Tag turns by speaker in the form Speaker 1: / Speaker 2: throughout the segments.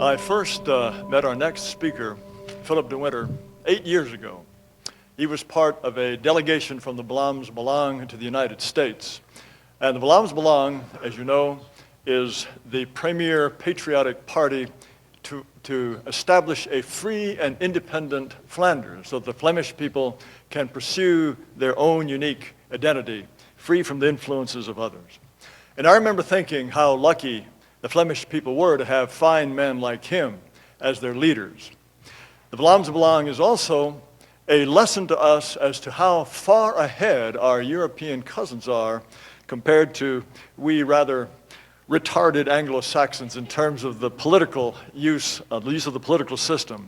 Speaker 1: I first met our next speaker, Filip Dewinter, 8 years ago. He was part of a delegation from the Vlaams Belang to the United States. And the Vlaams Belang, as you know, is the premier patriotic party to establish a free and independent Flanders so that the Flemish people can pursue their own unique identity, free from the influences of others. And I remember thinking how lucky the Flemish people were to have fine men like him as their leaders. The Vlaams Belang is also a lesson to us as to how far ahead our European cousins are compared to we rather retarded Anglo-Saxons in terms of the political use of the political system.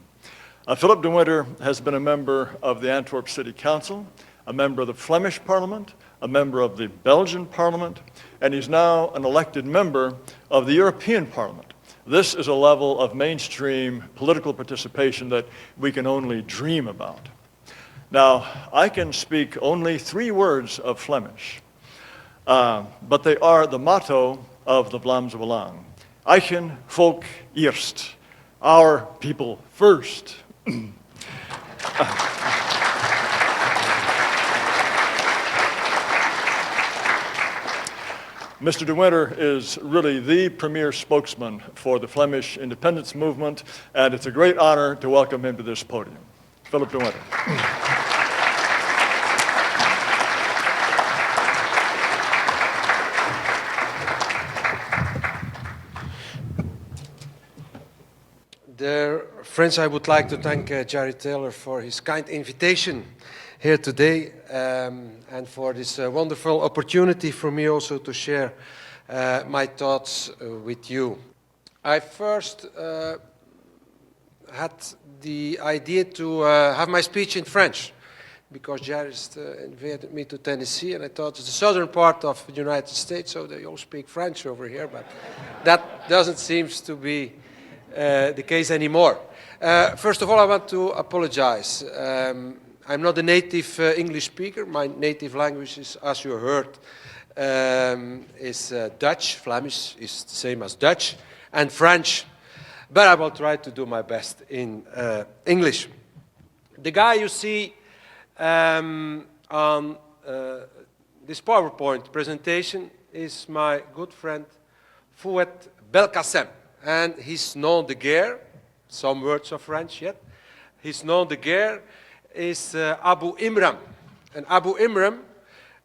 Speaker 1: Filip Dewinter has been a member of the Antwerp City Council, a member of the Flemish Parliament, a member of the Belgian Parliament, and he's now an elected member of the European Parliament. This is a level of mainstream political participation that we can only dream about. Now, I can speak only 3 words of Flemish, but they are the motto of the Vlaams Belang. Eigen volk eerst, our people first. Mr. Dewinter is really the premier spokesman for the Flemish independence movement, and it's a great honor to welcome him to this podium. Filip Dewinter.
Speaker 2: Dear friends, I would like to thank Jerry Taylor for his kind invitation here today and for this wonderful opportunity for me also to share my thoughts with you. I first had the idea to have my speech in French because Jerry invited me to Tennessee, and I thought it's the southern part of the United States, so they all speak French over here, but that doesn't seem to be the case anymore. First of all, I want to apologize. I'm not a native English speaker. My native language is, as you heard, is Dutch. Flemish is the same as Dutch, and French. But I will try to do my best in English. The guy you see on this PowerPoint presentation is my good friend Fouad Belkacem. And his nom de guerre, some words of French yet, his nom de guerre is Abu Imram. And Abu Imram,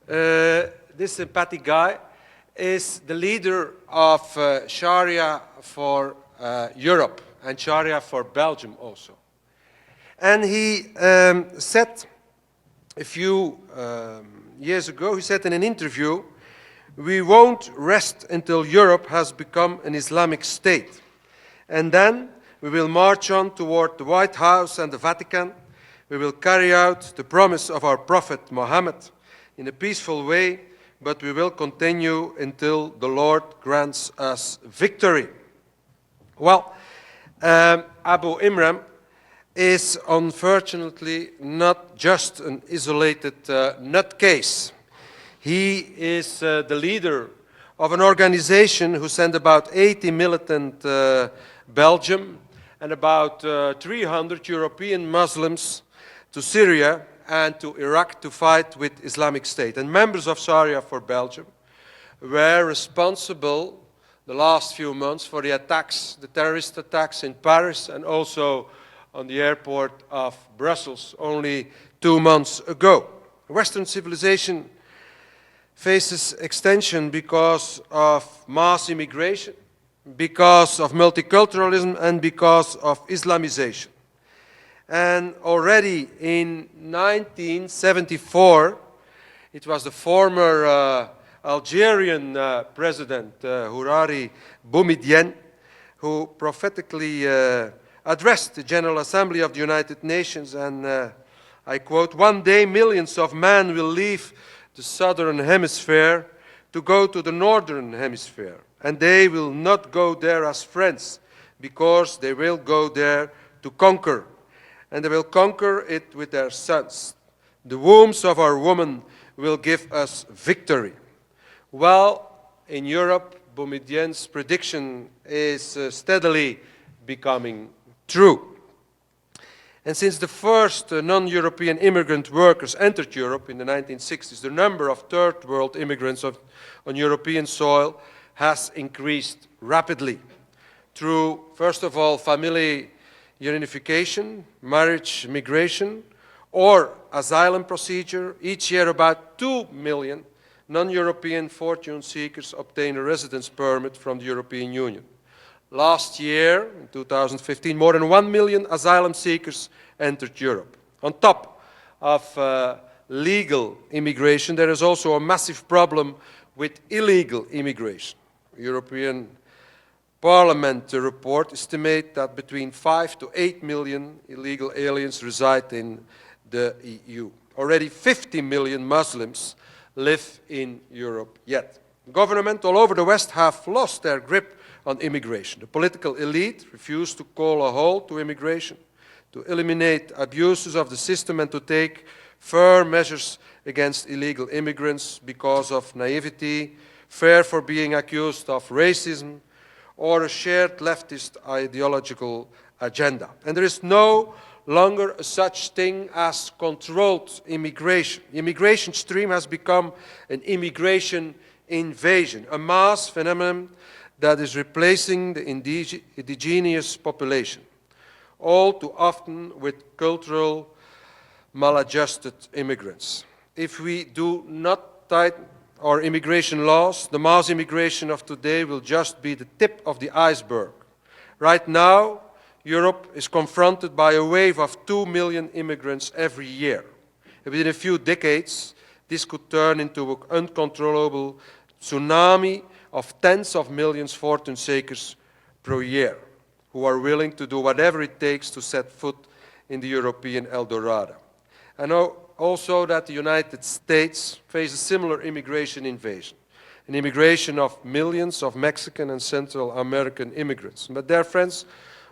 Speaker 2: this sympathetic guy, is the leader of Sharia for Europe and Sharia for Belgium also. And he said a few years ago, he said in an interview, "We won't rest until Europe has become an Islamic state. And then we will march on toward the White House and the Vatican. We will carry out the promise of our Prophet Muhammad in a peaceful way, but we will continue until the Lord grants us victory." Well, Abu Imram is unfortunately not just an isolated nutcase. He is the leader of an organization who sent about 80 militant Belgium and about 300 European Muslims to Syria and to Iraq to fight with Islamic State. And members of Sharia for Belgium were responsible the last few months for the attacks, the terrorist attacks in Paris and also on the airport of Brussels only 2 months ago. Western civilization faces extension because of mass immigration, because of multiculturalism, and because of Islamization. And already in 1974, it was the former Algerian president, Houari Boumediene, who prophetically addressed the General Assembly of the United Nations, and I quote, "One day millions of men will leave the southern hemisphere to go to the northern hemisphere. And they will not go there as friends, because they will go there to conquer. And they will conquer it with their sons. The wombs of our women will give us victory." Well, in Europe, Boumediene's prediction is steadily becoming true. And since the first non-European immigrant workers entered Europe in the 1960s, the number of third world immigrants on European soil has increased rapidly through, first of all, family reunification, marriage, migration, or asylum procedure. Each year about 2 million non-European fortune seekers obtain a residence permit from the European Union. Last year, in 2015, more than 1 million asylum seekers entered Europe. On top of legal immigration, there is also a massive problem with illegal immigration. European Parliament report estimates that between 5 to 8 million illegal aliens reside in the EU. Already 50 million Muslims live in Europe yet. Governments all over the West have lost their grip on immigration. The political elite refused to call a halt to immigration, to eliminate abuses of the system and to take firm measures against illegal immigrants because of naivety, fear for being accused of racism, or a shared leftist ideological agenda. And there is no longer such thing as controlled immigration. The immigration stream has become an immigration invasion, a mass phenomenon that is replacing the indigenous population, all too often with cultural maladjusted immigrants. If we do not tighten our immigration laws, the mass immigration of today will just be the tip of the iceberg. Right now, Europe is confronted by a wave of 2 million immigrants every year. Within a few decades, this could turn into an uncontrollable tsunami of tens of millions of fortune seekers per year who are willing to do whatever it takes to set foot in the European El Dorado. I know also that the United States faces similar immigration invasion, an immigration of millions of Mexican and Central American immigrants. But dear friends,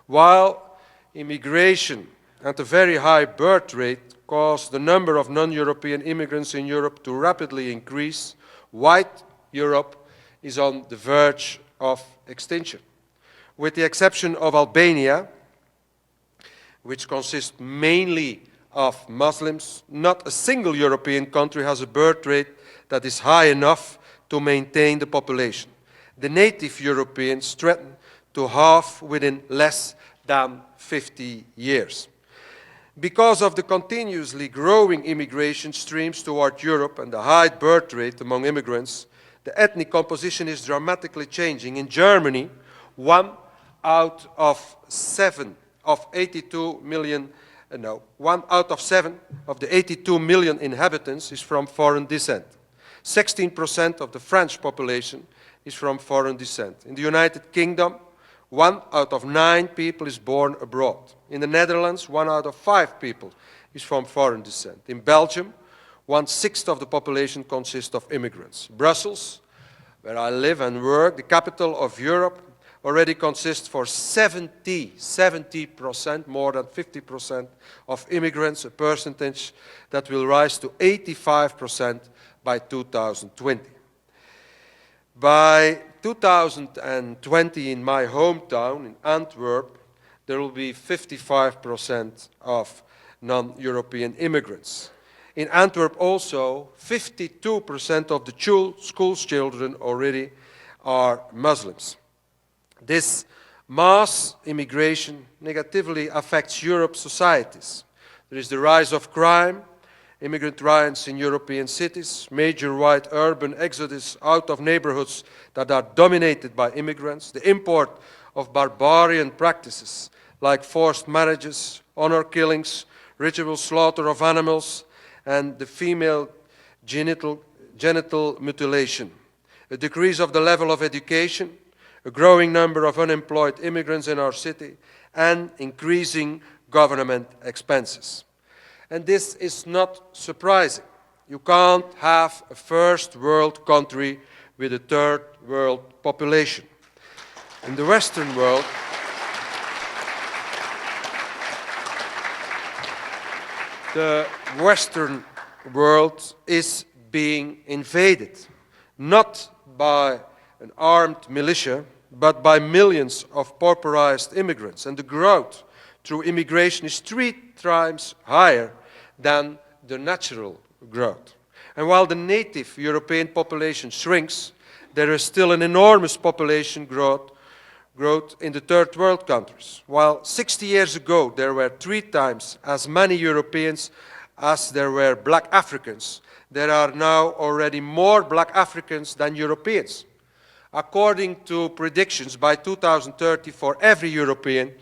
Speaker 2: while immigration at a very high birth rate caused the number of non-European immigrants in Europe to rapidly increase, white Europe is on the verge of extinction. With the exception of Albania, which consists mainly of Muslims, not a single European country has a birth rate that is high enough to maintain the population. The native Europeans threaten to halve within less than 50 years. Because of the continuously growing immigration streams toward Europe and the high birth rate among immigrants, the ethnic composition is dramatically changing. In Germany, 1 out of 7 of 82 million, 1 out of 7 of the 82 million inhabitants is from foreign descent. 16% of the French population is from foreign descent. In the United Kingdom, 1 out of 9 people is born abroad. In the Netherlands, 1 out of 5 people is from foreign descent. In Belgium, 1/6 of the population consists of immigrants. Brussels, where I live and work, the capital of Europe, already consists for 70%, more than 50% of immigrants, a percentage that will rise to 85% by 2020. By 2020, in my hometown, in Antwerp, there will be 55% of non-European immigrants. In Antwerp also, 52% of the school children already are Muslims. This mass immigration negatively affects Europe's societies. There is the rise of crime, immigrant riots in European cities, major white urban exodus out of neighborhoods that are dominated by immigrants, the import of barbarian practices like forced marriages, honor killings, ritual slaughter of animals, and the female genital mutilation, a decrease of the level of education, a growing number of unemployed immigrants in our city, and increasing government expenses. And this is not surprising. You can't have a first world country with a third world population. In the Western world, the Western world is being invaded, not by an armed militia, but by millions of pauperized immigrants. And the growth through immigration is 3 times higher than the natural growth. And while the native European population shrinks, there is still an enormous population growth in the third world countries. While 60 years ago there were 3 times as many Europeans as there were black Africans, there are now already more black Africans than Europeans. According to predictions, by 2030, for every European,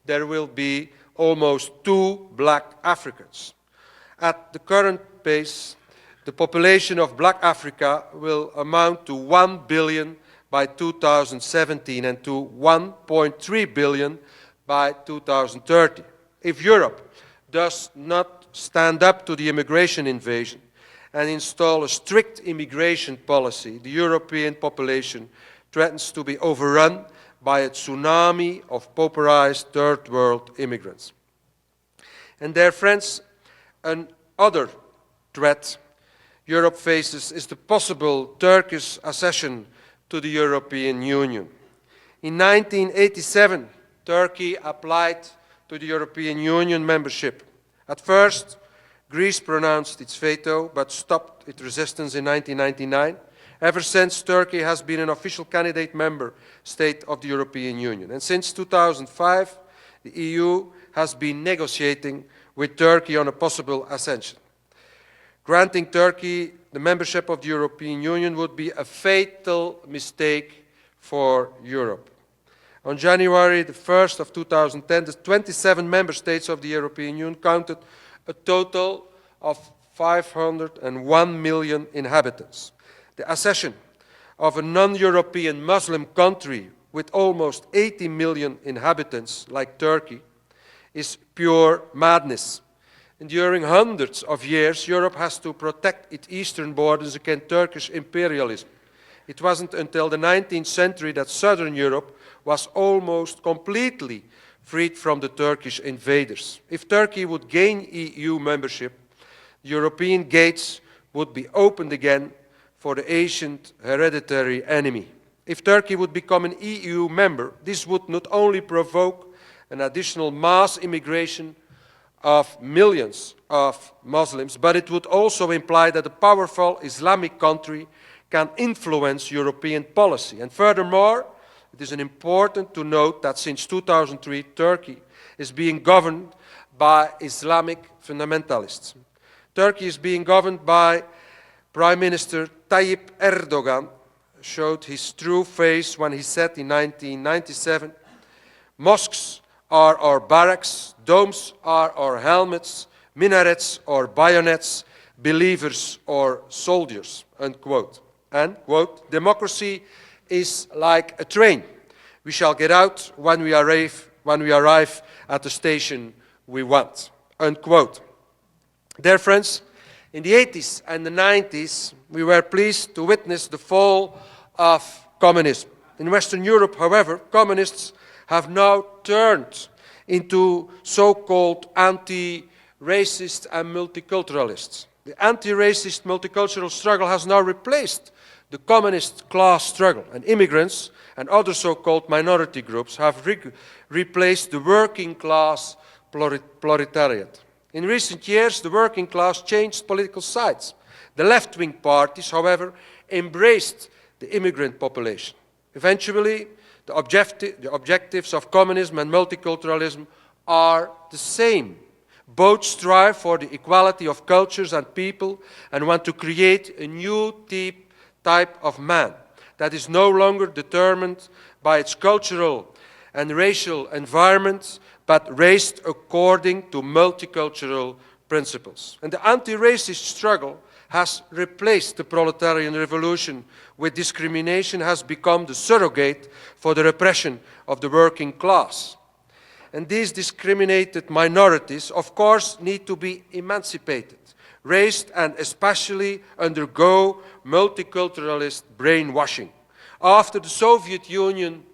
Speaker 2: there will be almost 2 black Africans. At the current pace, the population of black Africa will amount to 1 billion by 2017 and to 1.3 billion by 2030. If Europe does not stand up to the immigration invasion and install a strict immigration policy, the European population threatens to be overrun by a tsunami of pauperized third world immigrants. And dear friends, another threat Europe faces is the possible Turkish accession to the European Union. In 1987, Turkey applied to the European Union membership. At first, Greece pronounced its veto, but stopped its resistance in 1999. Ever since, Turkey has been an official candidate member state of the European Union. And since 2005, the EU has been negotiating with Turkey on a possible accession. Granting Turkey the membership of the European Union would be a fatal mistake for Europe. On January the 1st of 2010, the 27 member states of the European Union counted a total of 501 million inhabitants. The accession of a non-European Muslim country with almost 80 million inhabitants, like Turkey, is pure madness. And during hundreds of years, Europe has to protect its eastern borders against Turkish imperialism. It wasn't until the 19th century that southern Europe was almost completely freed from the Turkish invaders. If Turkey would gain EU membership, European gates would be opened again for the ancient hereditary enemy. If Turkey would become an EU member, this would not only provoke an additional mass immigration of millions of Muslims, but it would also imply that a powerful Islamic country can influence European policy. And furthermore, it is important to note that since 2003, Turkey is being governed by Islamic fundamentalists. Turkey is being governed by Prime Minister Tayyip Erdogan, showed his true face when he said in 1997, "Mosques are our barracks, domes are our helmets, minarets or bayonets, believers or soldiers," unquote. And, quote, "Democracy is like a train. We shall get out when we arrive at the station we want," unquote. Dear friends, in the 80s and the 90s, we were pleased to witness the fall of communism. In Western Europe, however, communists have now turned into so-called anti-racist and multiculturalists. The anti-racist multicultural struggle has now replaced the communist class struggle, and immigrants and other so-called minority groups have replaced the working class proletariat. In recent years, the working class changed political sides. The left-wing parties, however, embraced the immigrant population. Eventually, the objectives of communism and multiculturalism are the same. Both strive for the equality of cultures and people and want to create a new type of man that is no longer determined by its cultural and racial environment, but raised according to multicultural principles. And the anti-racist struggle has replaced the proletarian revolution, where discrimination has become the surrogate for the repression of the working class. And these discriminated minorities, of course, need to be emancipated, raised, and especially undergo multiculturalist brainwashing. After the Soviet Union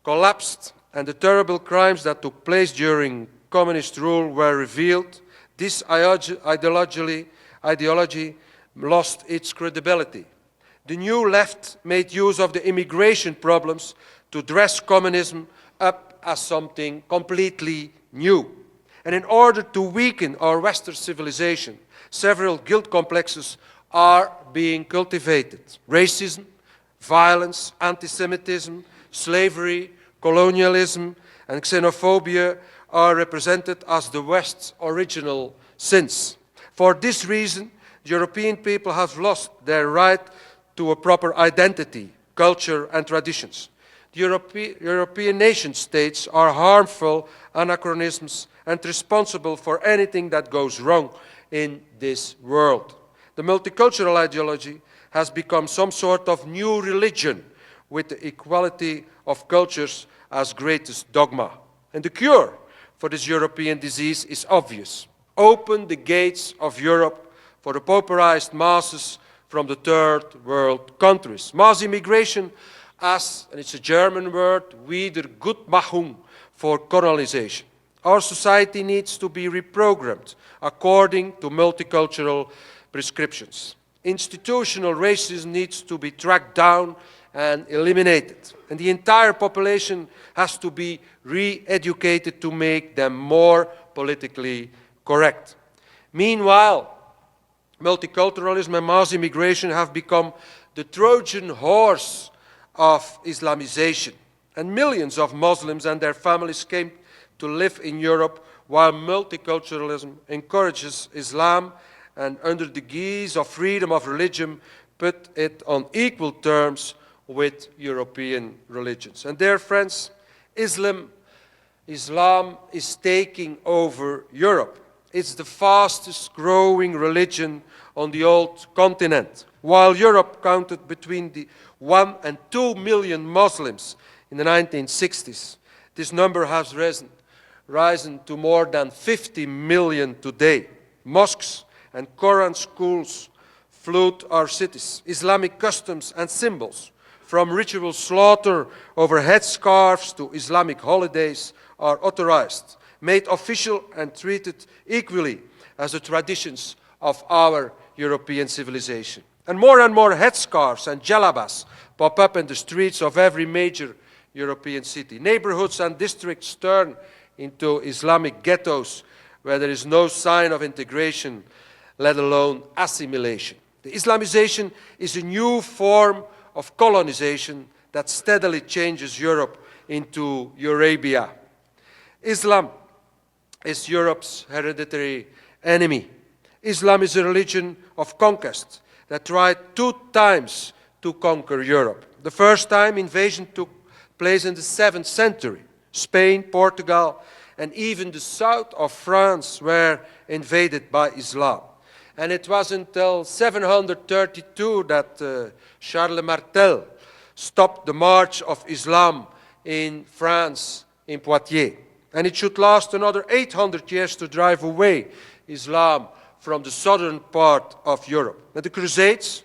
Speaker 2: collapsed and the terrible crimes that took place during communist rule were revealed, this ideology lost its credibility. The new left made use of the immigration problems to dress communism up as something completely new. And in order to weaken our Western civilization, several guilt complexes are being cultivated. Racism, violence, anti-Semitism, slavery, colonialism, and xenophobia are represented as the West's original sins. For this reason, the European people have lost their right to a proper identity, culture, and traditions. The European nation-states are harmful anachronisms and responsible for anything that goes wrong in this world. The multicultural ideology has become some sort of new religion with the equality of cultures as greatest dogma. And the cure for this European disease is obvious. Open the gates of Europe for the pauperized masses from the third world countries. Mass immigration as, and it's a German word, Wiedergutmachung, for colonization. Our society needs to be reprogrammed according to multicultural prescriptions. Institutional racism needs to be tracked down and eliminated. And the entire population has to be re-educated to make them more politically correct. Meanwhile, multiculturalism and mass immigration have become the Trojan horse of Islamization. And millions of Muslims and their families came to live in Europe while multiculturalism encourages Islam and under the guise of freedom of religion put it on equal terms with European religions. And dear friends, Islam is taking over Europe. It's the fastest growing religion on the old continent. While Europe counted between the 1 and 2 million Muslims in the 1960s, this number has risen to more than 50 million today. Mosques and Quran schools flood our cities. Islamic customs and symbols, from ritual slaughter over headscarves to Islamic holidays, are authorized, made official and treated equally as the traditions of our European civilization. And more headscarves and jalabas pop up in the streets of every major European city. Neighborhoods and districts turn into Islamic ghettos where there is no sign of integration, let alone assimilation. The Islamization is a new form of colonization that steadily changes Europe into Eurabia. Islam is Europe's hereditary enemy. Islam is a religion of conquest that tried 2 times to conquer Europe. The first time, invasion took place in the 7th century. Spain, Portugal, and even the south of France were invaded by Islam. And it was until 732 that Charles Martel stopped the march of Islam in France, in Poitiers. And it should last another 800 years to drive away Islam from the southern part of Europe. And the Crusades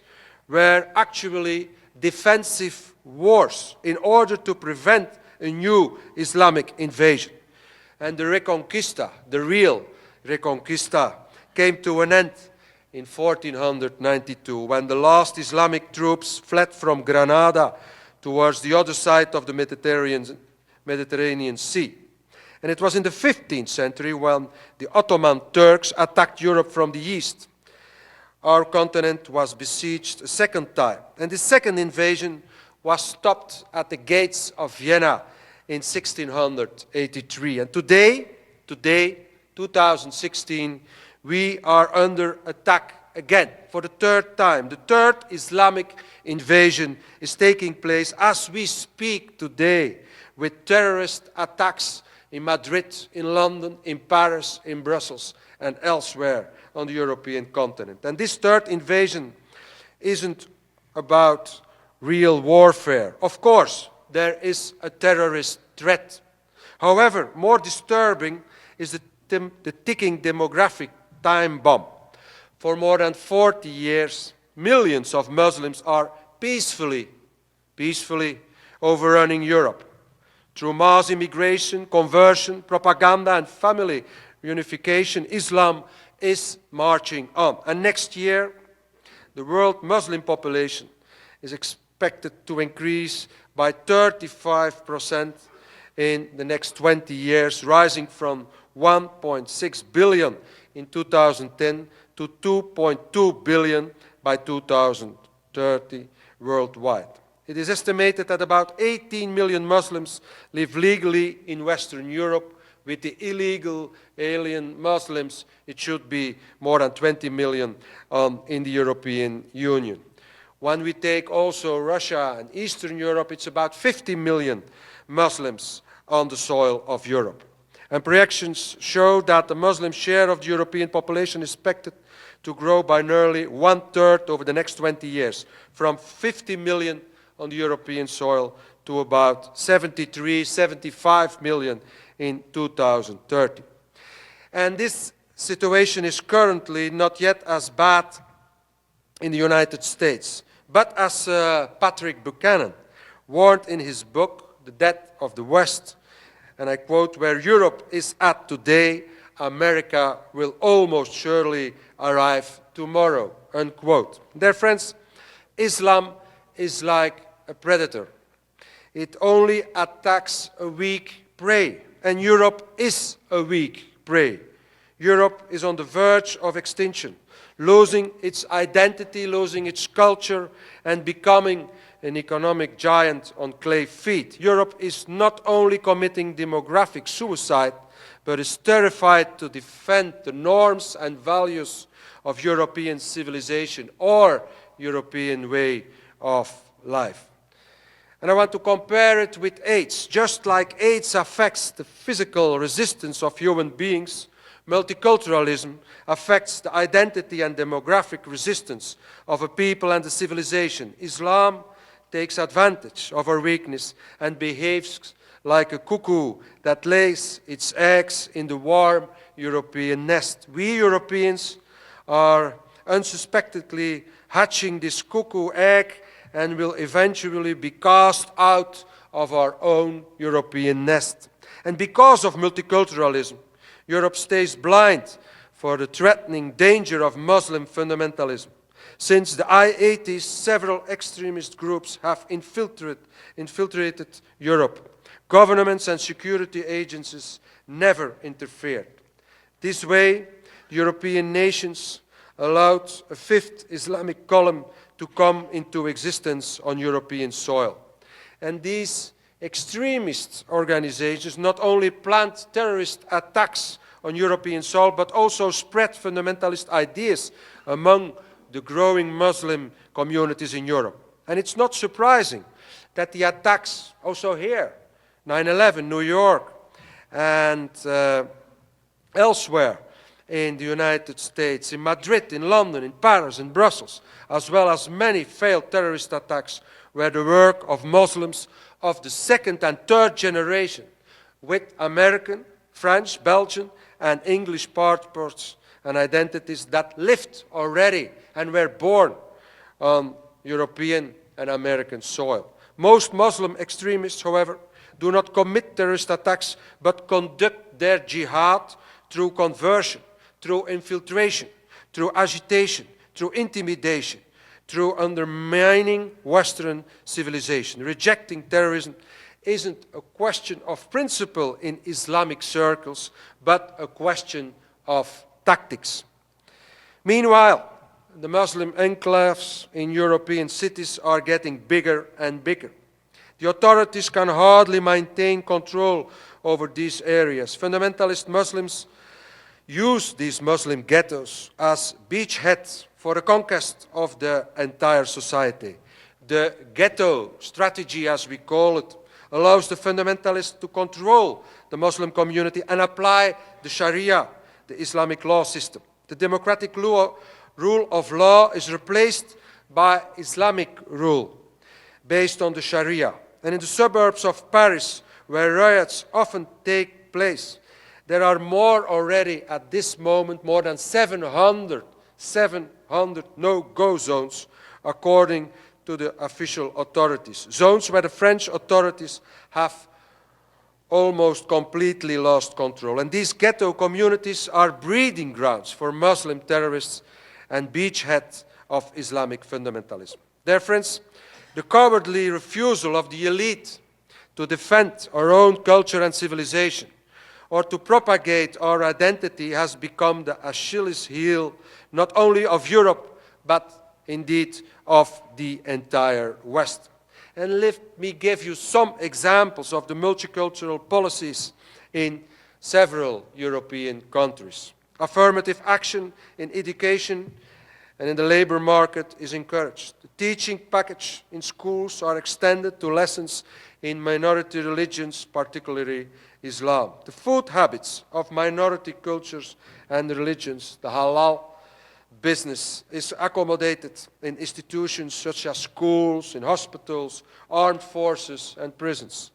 Speaker 2: were actually defensive wars in order to prevent a new Islamic invasion. And the Reconquista, the real Reconquista, came to an end in 1492 when the last Islamic troops fled from Granada towards the other side of the Mediterranean Sea. And it was in the 15th century when the Ottoman Turks attacked Europe from the east. Our continent was besieged a second time. And the second invasion was stopped at the gates of Vienna in 1683. And today, 2016, we are under attack again for the 3rd time. The 3rd Islamic invasion is taking place as we speak today, with terrorist attacks in Madrid, in London, in Paris, in Brussels, and elsewhere on the European continent. And this 3rd invasion isn't about real warfare. Of course, there is a terrorist threat. However, more disturbing is the ticking demographic time bomb. For more than 40 years, millions of Muslims are peacefully overrunning Europe. Through mass immigration, conversion, propaganda, and family unification, Islam is marching on. And next year, the world Muslim population is expected expected to increase by 35% in the next 20 years, rising from 1.6 billion in 2010 to 2.2 billion by 2030 worldwide. It is estimated that about 18 million Muslims live legally in Western Europe. With the illegal alien Muslims, it should be more than 20 million in the European Union. When we take also Russia and Eastern Europe, it's about 50 million Muslims on the soil of Europe. And projections show that the Muslim share of the European population is expected to grow by nearly 1/3 over the next 20 years, from 50 million on the European soil to about 73, 75 million in 2030. And this situation is currently not yet as bad in the United States. But as Patrick Buchanan warned in his book, The Death of the West, and I quote, "Where Europe is at today, America will almost surely arrive tomorrow," unquote. Dear friends, Islam is like a predator. It only attacks a weak prey, and Europe is a weak prey. Europe is on the verge of extinction, losing its identity, losing its culture, and becoming an economic giant on clay feet. Europe is not only committing demographic suicide, but is terrified to defend the norms and values of European civilization or European way of life. And I want to compare it with AIDS. Just like AIDS affects the physical resistance of human beings, multiculturalism affects the identity and demographic resistance of a people and a civilization. Islam takes advantage of our weakness and behaves like a cuckoo that lays its eggs in the warm European nest. We Europeans are unsuspectedly hatching this cuckoo egg and will eventually be cast out of our own European nest. And because of multiculturalism, Europe stays blind for the threatening danger of Muslim fundamentalism. Since the I-80s, several extremist groups have infiltrated Europe. Governments and security agencies never interfered. This way, European nations allowed a fifth Islamic column to come into existence on European soil. And these extremist organizations not only planned terrorist attacks on European soil, but also spread fundamentalist ideas among the growing Muslim communities in Europe. And it's not surprising that the attacks also here, 9/11, New York, and elsewhere in the United States, in Madrid, in London, in Paris, in Brussels, as well as many failed terrorist attacks, were the work of Muslims of the second and third generation, with American, French, Belgian, and English passports and identities that lived already and were born on European and American soil. Most Muslim extremists, however, do not commit terrorist attacks, but conduct their jihad through conversion, through infiltration, through agitation, through intimidation, through undermining Western civilization. Rejecting terrorism isn't a question of principle in Islamic circles, but a question of tactics. Meanwhile, the Muslim enclaves in European cities are getting bigger and bigger. The authorities can hardly maintain control over these areas. Fundamentalist Muslims use these Muslim ghettos as beachheads for the conquest of the entire society. The ghetto strategy, as we call it, allows the fundamentalists to control the Muslim community and apply the Sharia, the Islamic law system. The democratic rule of law is replaced by Islamic rule based on the Sharia. And in the suburbs of Paris, where riots often take place, there are already at this moment more than 700 no-go zones according to the official authorities. Zones where the French authorities have almost completely lost control. And these ghetto communities are breeding grounds for Muslim terrorists and beachheads of Islamic fundamentalism. Dear friends, The cowardly refusal of the elite to defend our own culture and civilization or to propagate our identity has become the Achilles heel not only of Europe, but indeed of the entire West. And let me give you some examples of the multicultural policies in several European countries. Affirmative action in education and in the labor market is encouraged. The teaching package in schools are extended to lessons in minority religions, particularly Islam. The food habits of minority cultures and religions, the halal business, is accommodated in institutions such as schools, in hospitals, armed forces, and prisons.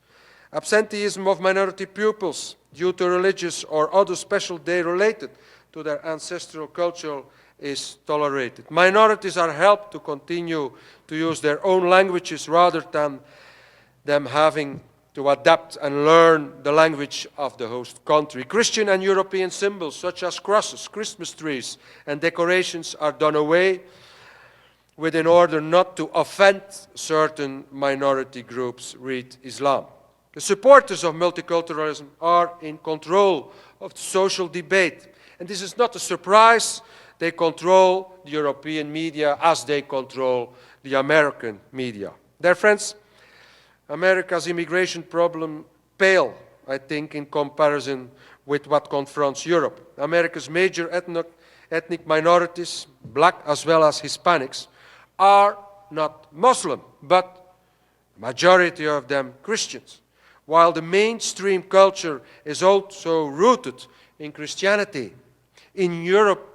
Speaker 2: Absenteeism of minority pupils due to religious or other special day related to their ancestral culture is tolerated. Minorities are helped to continue to use their own languages rather than them having to adapt and learn the language of the host country. Christian and European symbols such as crosses, Christmas trees, and decorations are done away with in order not to offend certain minority groups, read Islam. The supporters of multiculturalism are in control of the social debate. And this is not a surprise. They control the European media as they control the American media. Dear friends, America's immigration problem pale, I think, in comparison with what confronts Europe. America's major ethnic minorities, black as well as Hispanics, are not Muslim, but the majority of them Christians, while the mainstream culture is also rooted in Christianity. In Europe,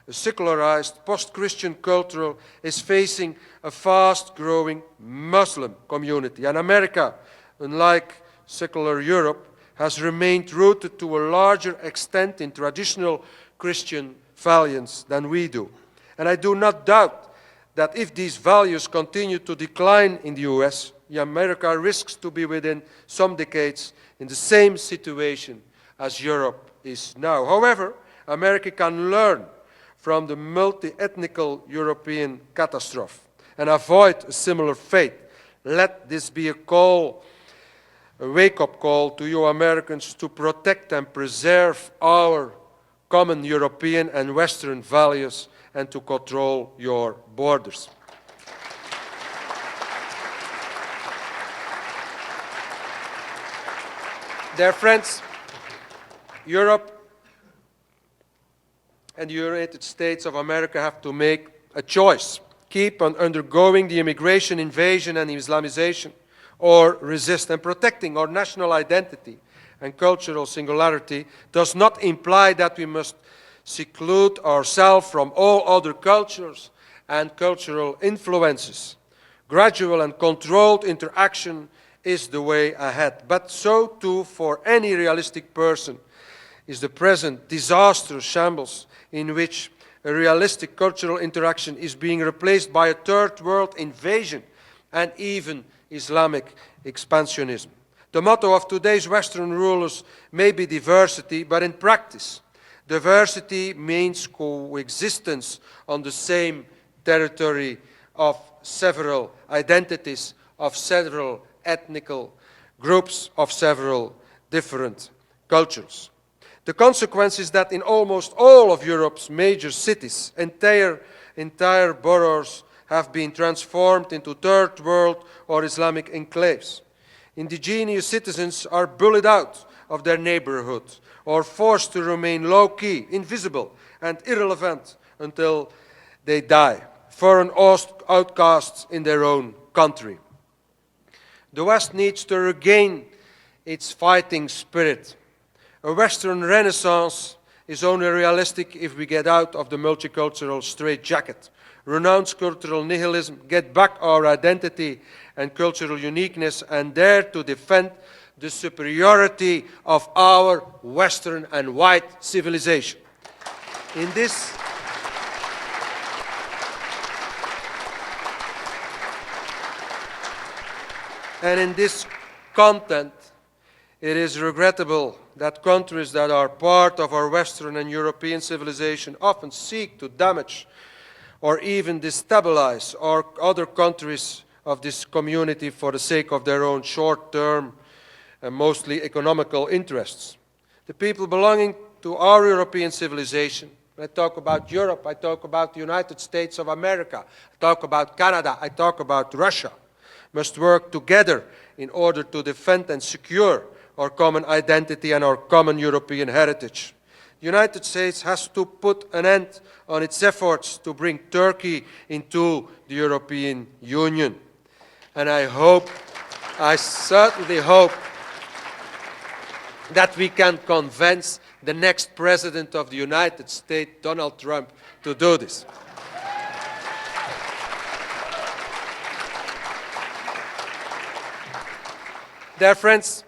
Speaker 2: a secularized post-Christian culture is facing a fast-growing Muslim community. And America, unlike secular Europe, has remained rooted to a larger extent in traditional Christian values than we do. And I do not doubt that if these values continue to decline in the US, America risks to be within some decades in the same situation as Europe is now. However, America can learn from the multi-ethnical European catastrophe and avoid a similar fate. Let this be a call, a wake-up call to you Americans to protect and preserve our common European and Western values and to control your borders. Dear friends, Europe and the United States of America have to make a choice. Keep on undergoing the immigration invasion and Islamization, or resist. And protecting our national identity and cultural singularity does not imply that we must seclude ourselves from all other cultures and cultural influences. Gradual and controlled interaction is the way ahead. But so too, for any realistic person, is the present disastrous shambles in which a realistic cultural interaction is being replaced by a third world invasion and even Islamic expansionism. The motto of today's Western rulers may be diversity, but in practice, diversity means coexistence on the same territory of several identities, of several ethnic groups, of several different cultures. The consequence is that in almost all of Europe's major cities, entire boroughs have been transformed into third world or Islamic enclaves. Indigenous citizens are bullied out of their neighborhood or forced to remain low-key, invisible, and irrelevant until they die, foreign outcasts in their own country. The West needs to regain its fighting spirit. A Western Renaissance is only realistic if we get out of the multicultural straitjacket, renounce cultural nihilism, get back our identity and cultural uniqueness, and dare to defend the superiority of our Western and white civilization. In this content, it is regrettable that countries that are part of our Western and European civilization often seek to damage or even destabilize our other countries' of this community for the sake of their own short-term and mostly economical interests. The people belonging to our European civilization, when I talk about Europe, I talk about the United States of America, I talk about Canada, I talk about Russia, must work together in order to defend and secure our common identity and our common European heritage. The United States has to put an end on its efforts to bring Turkey into the European Union. And I certainly hope that we can convince the next President of the United States, Donald Trump, to do this. Dear friends,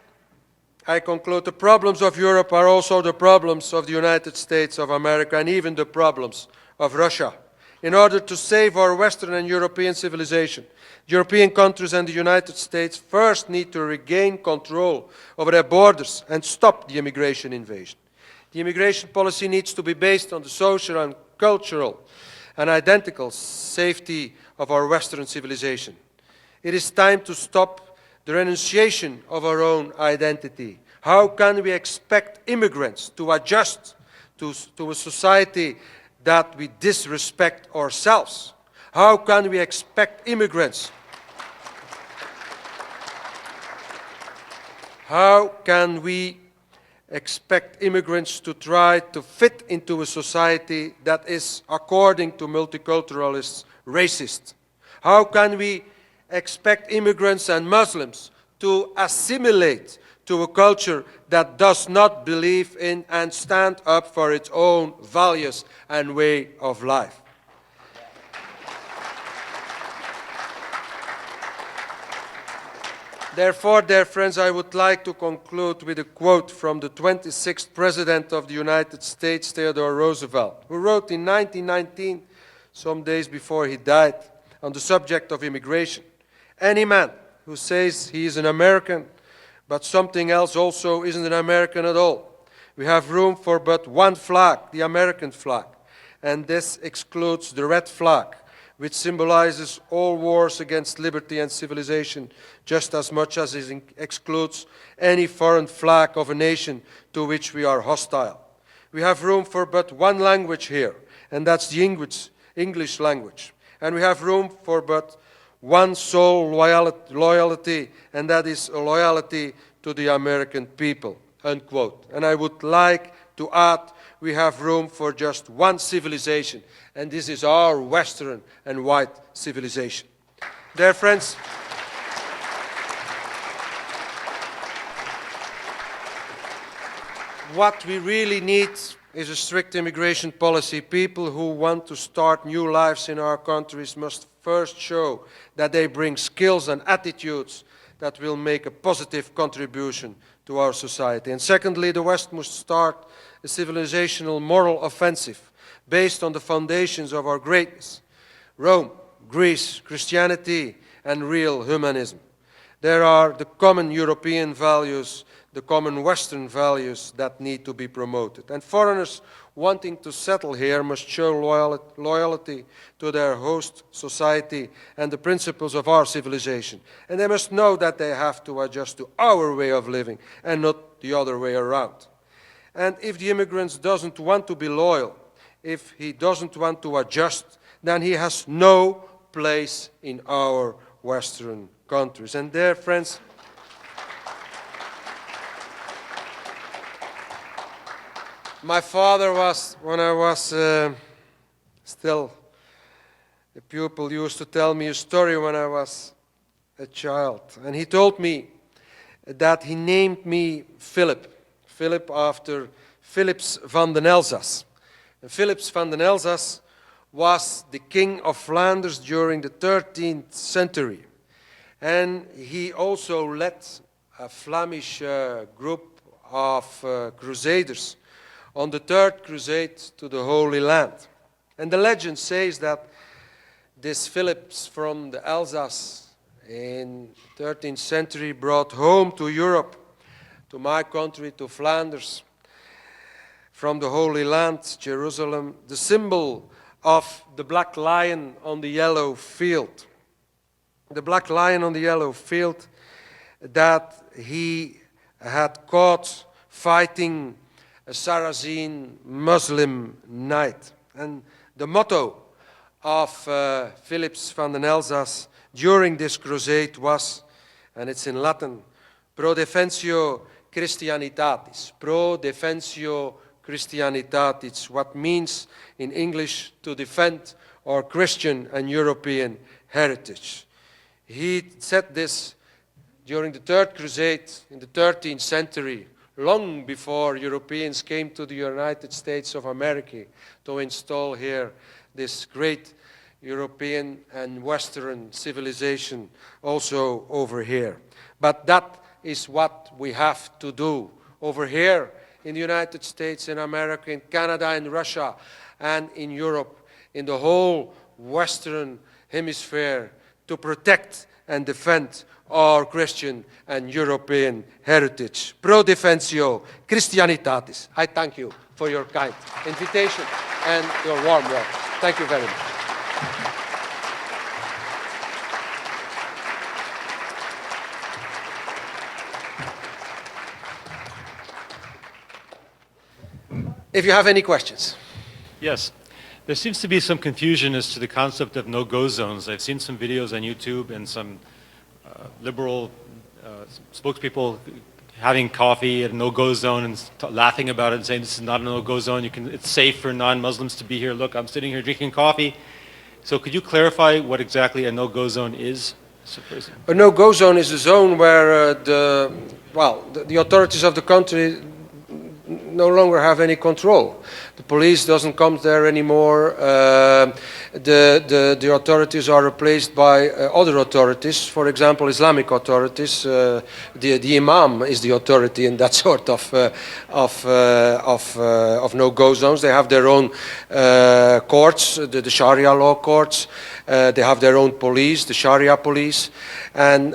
Speaker 2: I conclude the problems of Europe are also the problems of the United States of America and even the problems of Russia. In order to save our Western and European civilization, European countries and the United States first need to regain control over their borders and stop the immigration invasion. The immigration policy needs to be based on the social and cultural and identical safety of our Western civilization. It is time to stop the renunciation of our own identity. How can we expect immigrants to adjust to a society that we disrespect ourselves? How can we expect immigrants? How can we expect immigrants to try to fit into a society that is, according to multiculturalists, racist? How can we expect immigrants and Muslims to assimilate to a culture that does not believe in and stand up for its own values and way of life? Therefore, dear friends, I would like to conclude with a quote from the 26th President of the United States, Theodore Roosevelt, who wrote in 1919, some days before he died, on the subject of immigration: "Any man who says he is an American, but something else also isn't an American at all. We have room for but one flag, the American flag, and this excludes the red flag, which symbolizes all wars against liberty and civilization, just as much as it excludes any foreign flag of a nation to which we are hostile. We have room for but one language here, and that's the English language. And we have room for but one sole loyalty, and that is a loyalty to the American people," unquote. And I would like to add, we have room for just one civilization, and this is our Western and white civilization. Dear friends, what we really need is a strict immigration policy. People who want to start new lives in our countries must first show that they bring skills and attitudes that will make a positive contribution to our society. And secondly, the West must start a civilizational moral offensive based on the foundations of our greatness: Rome, Greece, Christianity, and real humanism. There are the common European values, the common Western values that need to be promoted. And foreigners wanting to settle here must show loyalty to their host society and the principles of our civilization. And they must know that they have to adjust to our way of living and not the other way around. And if the immigrant doesn't want to be loyal, if he doesn't want to adjust, then he has no place in our Western countries. And there, friends, my father was, when I was still a pupil, used to tell me a story when I was a child. And he told me that he named me Filip. Filip after Philips van den Elzas. And Philips van den Elzas was the king of Flanders during the 13th century. And he also led a Flemish group of crusaders on the Third Crusade to the Holy Land. And the legend says that this Philips from the Alsace in the 13th century brought home to Europe, to my country, to Flanders, from the Holy Land, Jerusalem, the symbol of the black lion on the yellow field. the black lion on the yellow field that he had caught fighting a Saracen Muslim knight. And the motto of Philips van den Elzas during this crusade was, and it's in Latin, Pro Defensio Christianitatis. Pro Defensio Christianitatis, what means in English to defend our Christian and European heritage. He said this during the Third Crusade in the 13th century, long before Europeans came to the United States of America to install here this great European and Western civilization also over here. But that is what we have to do over here in the United States, in America, in Canada, in Russia, and in Europe, in the whole Western hemisphere, to protect and defend our Christian and European heritage. Pro Defensio Christianitatis. I thank you for your kind invitation and your warm welcome. Thank you very much. If you have any questions.
Speaker 3: Yes. There seems to be some confusion as to the concept of no-go zones. I've seen some videos on YouTube and some liberal spokespeople having coffee at a no-go zone and laughing about it and saying this is not a no-go zone. It's safe for non-Muslims to be here. Look, I'm sitting here drinking coffee. So could you clarify what exactly a no-go zone is?
Speaker 2: A no-go zone is a zone where the authorities of the country no longer have any control. The police doesn't come there anymore. The authorities are replaced by other authorities. For example, Islamic authorities. The imam is the authority in that sort of no-go zones. They have their own courts, the Sharia law courts. They have their own police, the Sharia police, and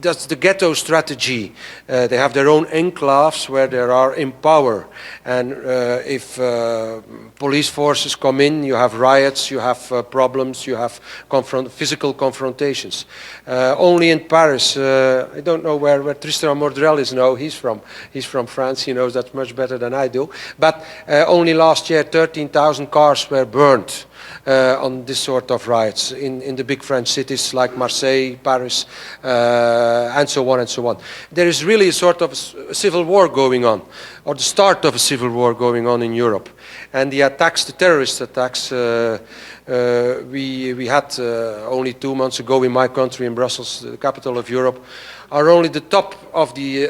Speaker 2: that's the ghetto strategy. They have their own enclaves where they are in power. And if police forces come in, you have riots, you have problems, you have physical confrontations. Only in Paris, I don't know where Tristan Mordrel is now. He's from France. He knows that much better than I do. But only last year, 13,000 cars were burned on this sort of riots in the big French cities like Marseille, Paris, and so on and so on. There is really a sort of civil war going on, or the start of a civil war going on in Europe. And the attacks, the terrorist attacks, we had only 2 months ago in my country, in Brussels, the capital of Europe, are only the top of the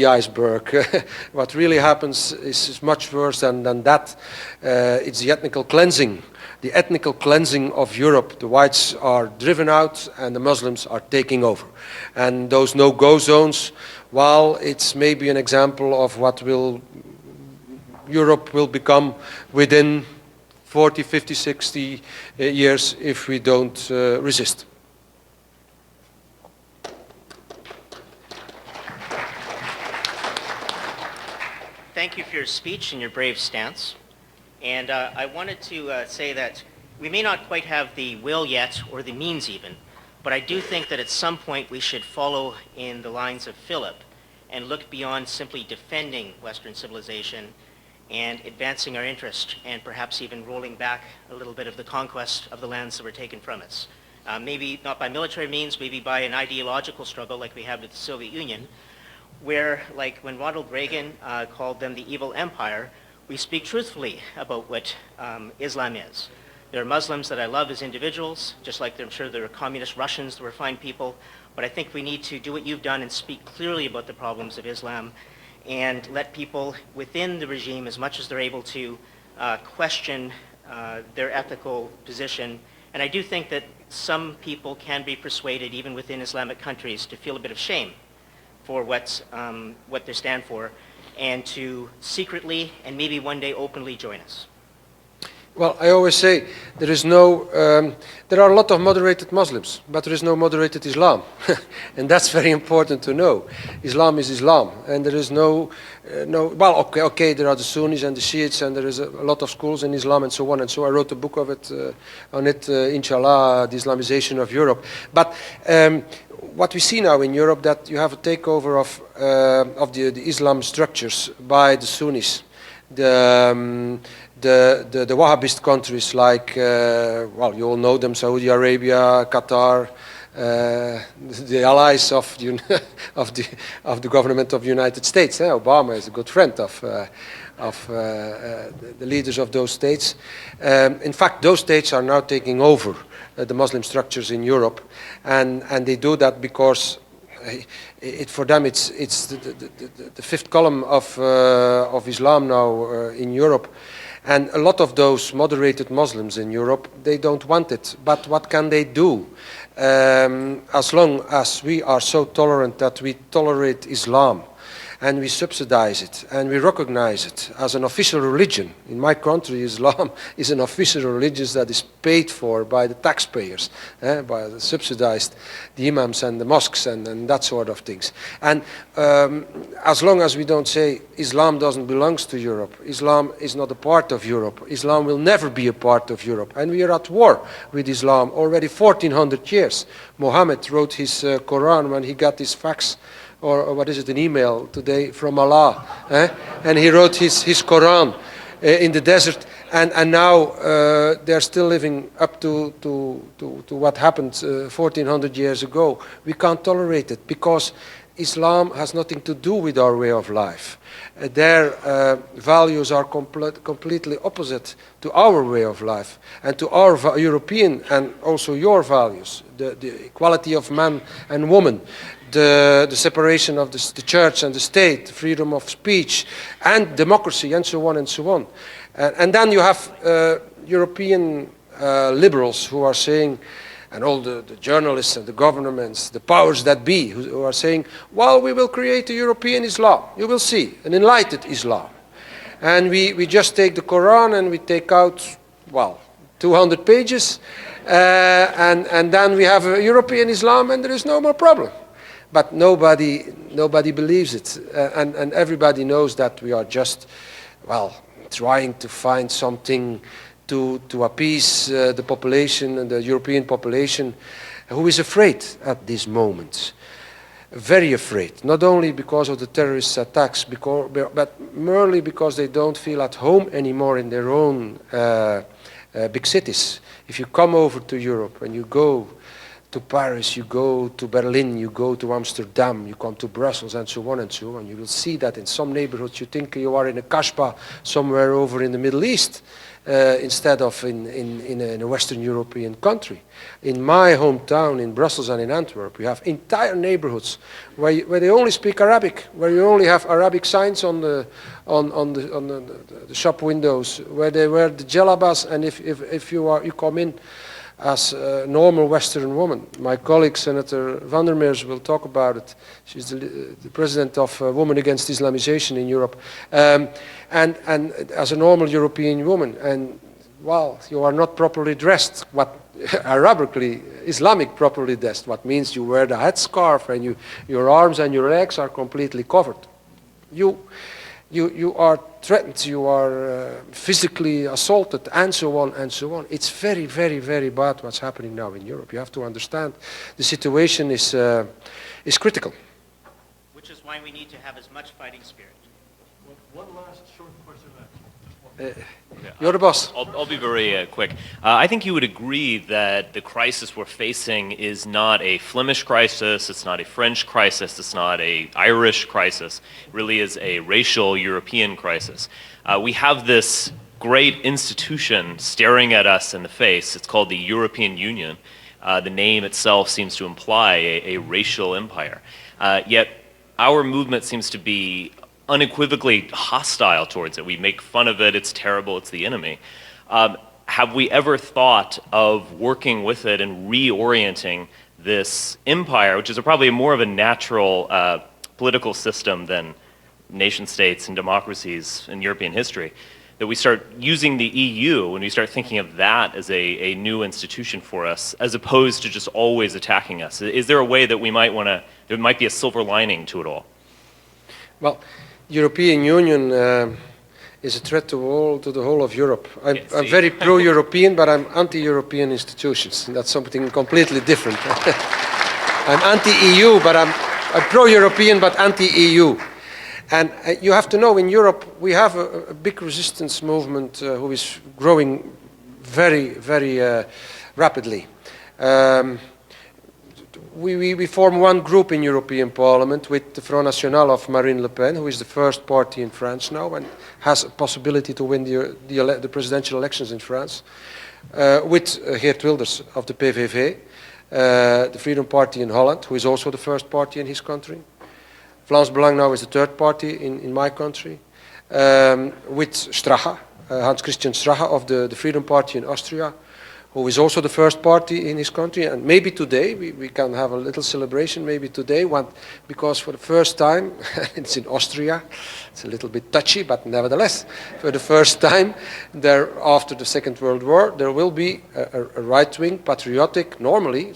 Speaker 2: iceberg. What really happens is much worse than that. It's the ethnical cleansing. The ethnical cleansing of Europe. The whites are driven out and the Muslims are taking over. And those no-go zones, while it's maybe an example of what Europe will become within 40, 50, 60 years if we don't resist.
Speaker 4: Thank you for your speech and your brave stance. And I wanted to say that we may not quite have the will yet, or the means even, but I do think that at some point we should follow in the lines of Filip and look beyond simply defending Western civilization and advancing our interest, and perhaps even rolling back a little bit of the conquest of the lands that were taken from us. Maybe not by military means, maybe by an ideological struggle like we had with the Soviet Union, where, like when Ronald Reagan called them the evil empire, we speak truthfully about what Islam is. There are Muslims that I love as individuals, just like I'm sure there are communist Russians that were fine people, but I think we need to do what you've done and speak clearly about the problems of Islam and let people within the regime, as much as they're able to, question their ethical position. And I do think that some people can be persuaded, even within Islamic countries, to feel a bit of shame for what they stand for, and to secretly and maybe one day openly join us.
Speaker 2: Well, I always say there is no, there are a lot of moderated Muslims, but there is no moderated Islam. And that's very important to know. Islam is Islam, and there is well, okay, there are the Sunnis and the Shiites, and there is a lot of schools in Islam and so on, and so I wrote a book of it, inshallah, the Islamization of Europe. But what we see now in Europe, that you have a takeover of the Islam structures by the Sunnis. The Wahhabist countries like, well, you all know them, Saudi Arabia, Qatar, the allies of the, of the government of the United States. Obama is a good friend of the leaders of those states. In fact, those states are now taking over the Muslim structures in Europe, and they do that because for them it's the fifth column of Islam now in Europe. And a lot of those moderated Muslims in Europe, they don't want it. But what can they do? As long as we are so tolerant that we tolerate Islam, and we subsidize it, and we recognize it as an official religion. In my country, Islam is an official religion that is paid for by the taxpayers, by the subsidized the imams and the mosques and that sort of things. And as long as we don't say Islam doesn't belong to Europe, Islam is not a part of Europe, Islam will never be a part of Europe, and we are at war with Islam already 1400 years. Muhammad wrote his Quran when he got his fax, or what is it, an email today from Allah, and he wrote his Quran in the desert, and now they're still living up to what happened 1400 years ago. We can't tolerate it because Islam has nothing to do with our way of life. Their values are completely opposite to our way of life and to our European and also your values, the equality of man and woman, the separation of the church and the state, freedom of speech and democracy, and so on and so on. And then you have European liberals who are saying, and all the journalists and the governments, the powers that be, who are saying, well, we will create a European Islam. You will see, an enlightened Islam. And we just take the Quran and we take out, well, 200 pages, and then we have a European Islam and there is no more problem. But nobody believes it, and everybody knows that we are just, well, trying to find something to appease the population and the European population, who is afraid at this moment, very afraid, not only because of the terrorist attacks, but merely because they don't feel at home anymore in their own big cities. If you come over to Europe and you go to Paris, you go to Berlin, you go to Amsterdam, you come to Brussels, and so on, you will see that in some neighborhoods you think you are in a kasbah somewhere over in the Middle East, instead of in a Western European country. In my hometown, in Brussels and in Antwerp, we have entire neighborhoods where they only speak Arabic, where you only have Arabic signs on the shop windows, where they wear the jalabas, and if you come in as a normal Western woman. My colleague, Senator van der Meers, will talk about it. She's the president of Women Against Islamization in Europe. And as a normal European woman, and, well, you are not properly dressed, what Arabically, Islamic properly dressed, what means you wear the headscarf and your arms and your legs are completely covered. You are threatened, you are physically assaulted, and so on and so on. It's very, very, very bad what's happening now in Europe. You have to understand the situation is critical.
Speaker 4: Which is why we need to have as much fighting spirit.
Speaker 1: One last short question.
Speaker 2: You're the boss.
Speaker 5: I'll be very quick. I think you would agree that the crisis we're facing is not a Flemish crisis, it's not a French crisis, it's not an Irish crisis. It really is a racial European crisis. We have this great institution staring at us in the face. It's called the European Union. The name itself seems to imply a racial empire. Yet our movement seems to be unequivocally hostile towards it. We make fun of it, it's terrible, it's the enemy. Have we ever thought of working with it and reorienting this empire, which is probably more of a natural political system than nation states and democracies in European history, that we start using the EU and we start thinking of that as a new institution for us, as opposed to just always attacking us? Is there a way that we might want to, there might be a silver lining to it all?
Speaker 2: Well, European Union is a threat to the whole of Europe. I'm very pro-European, but I'm anti-European institutions. That's something completely different. I'm anti-EU, but I'm pro-European, but anti-EU. And you have to know, in Europe, we have a big resistance movement who is growing very, very rapidly. We form one group in European Parliament with the Front National of Marine Le Pen, who is the first party in France now and has a possibility to win the presidential elections in France, with Geert Wilders of the PVV, the Freedom Party in Holland, who is also the first party in his country. Vlaams Belang now is the third party in my country, with Strache, Hans-Christian Strache of the Freedom Party in Austria, who is also the first party in his country. And maybe today, we can have a little celebration, maybe today, because for the first time, it's in Austria, it's a little bit touchy, but nevertheless, for the first time, after the Second World War, there will be a right-wing, patriotic, normally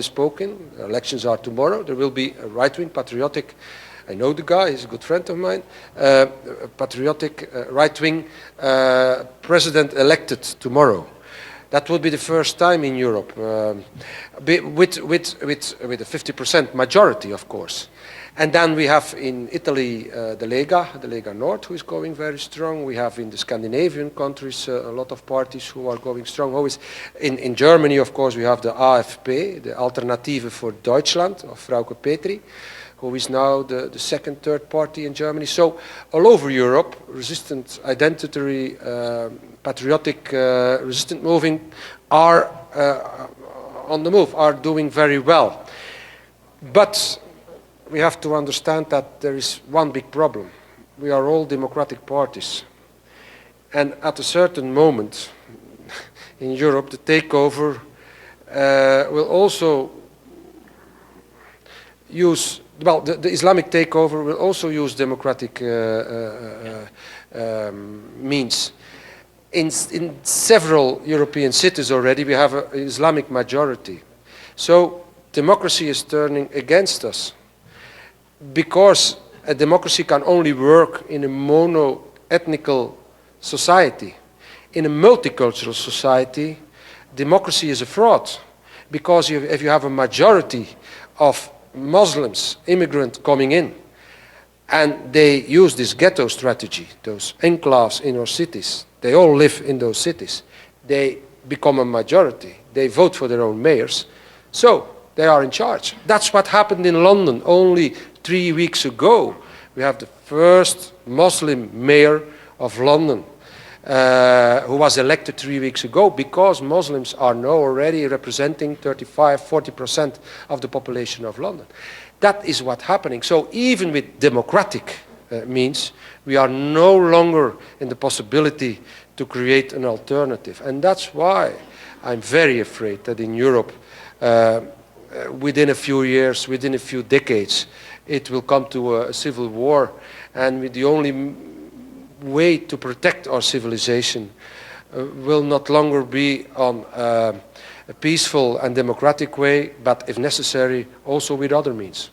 Speaker 2: spoken, elections are tomorrow, there will be a right-wing, patriotic, I know the guy, he's a good friend of mine, patriotic, right-wing president elected tomorrow. That would be the first time in Europe, with a 50% majority, of course. And then we have in Italy the Lega North, who is going very strong. We have in the Scandinavian countries a lot of parties who are going strong. Always in Germany, of course, we have the AfP, the Alternative for Deutschland, of Frauke Petri, who is now the second, third party in Germany. So all over Europe, resistant, identitary, patriotic, resistant moving are on the move, are doing very well. But we have to understand that there is one big problem. We are all democratic parties. And at a certain moment in Europe, the takeover will also use, well, the Islamic takeover will also use democratic means. In several European cities already, we have an Islamic majority. So democracy is turning against us, because a democracy can only work in a mono-ethnical society. In a multicultural society, democracy is a fraud, because if you have a majority of Muslims, immigrants coming in, and they use this ghetto strategy, those enclaves in our cities, they all live in those cities, they become a majority, they vote for their own mayors, so they are in charge. That's what happened in London only 3 weeks ago. We have the first Muslim mayor of London, who was elected 3 weeks ago, because Muslims are now already representing 35–40% of the population of London. That is what's happening. So even with democratic means, we are no longer in the possibility to create an alternative. And that's why I'm very afraid that in Europe, within a few years, within a few decades, it will come to a civil war. And with the only way to protect our civilization will not longer be on a peaceful and democratic way, but if necessary, also with other means.